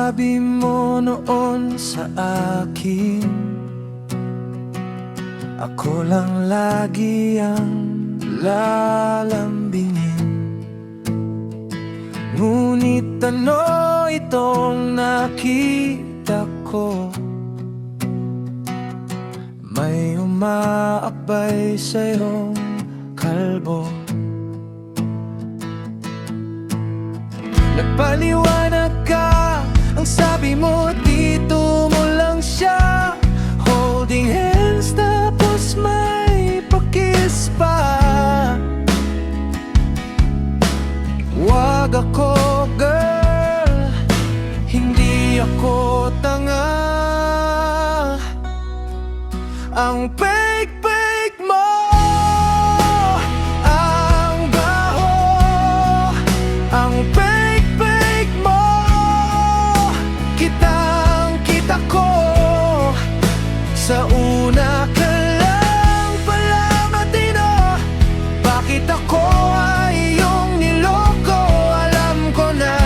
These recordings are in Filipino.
sabi mo noon sa akin, ako lang lagi ang lalambingin. Ngunit ano itong nakita ko? May umaakbay sa iyong kalbo. Nagpaliwanag ka, ang sabi mo dito mo lang siya. Holding hands tapos may pakis pa. Wag ako girl, hindi ako tanga. Ang fake mo, ang baho. Ang fake mo, kitang-kita ko. Sa una ka lang palang matino. Bakit ako ay iyong niloko? Alam ko na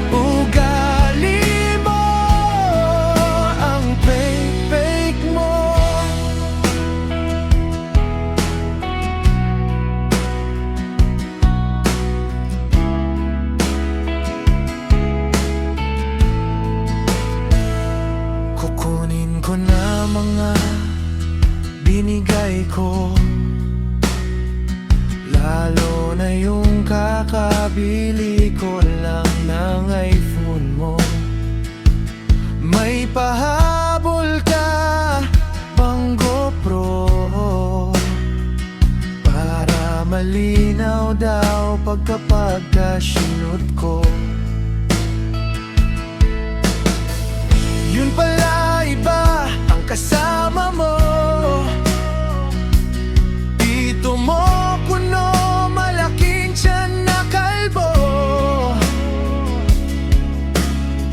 ugali mo. Ang fake mo. Kukunin ko na mga binigay ko, lalo na yung kakabili ko lang ng iPhone mo. May pahabol ka bang GoPro? Para malinaw daw kapag sinut ko. Yun pala iba ang kasama mo. Dito mo kuno, malaking tiyan na kalbo.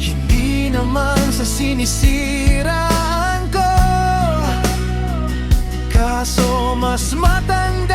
Hindi naman sa sinisiraan ko, kaso mas matanda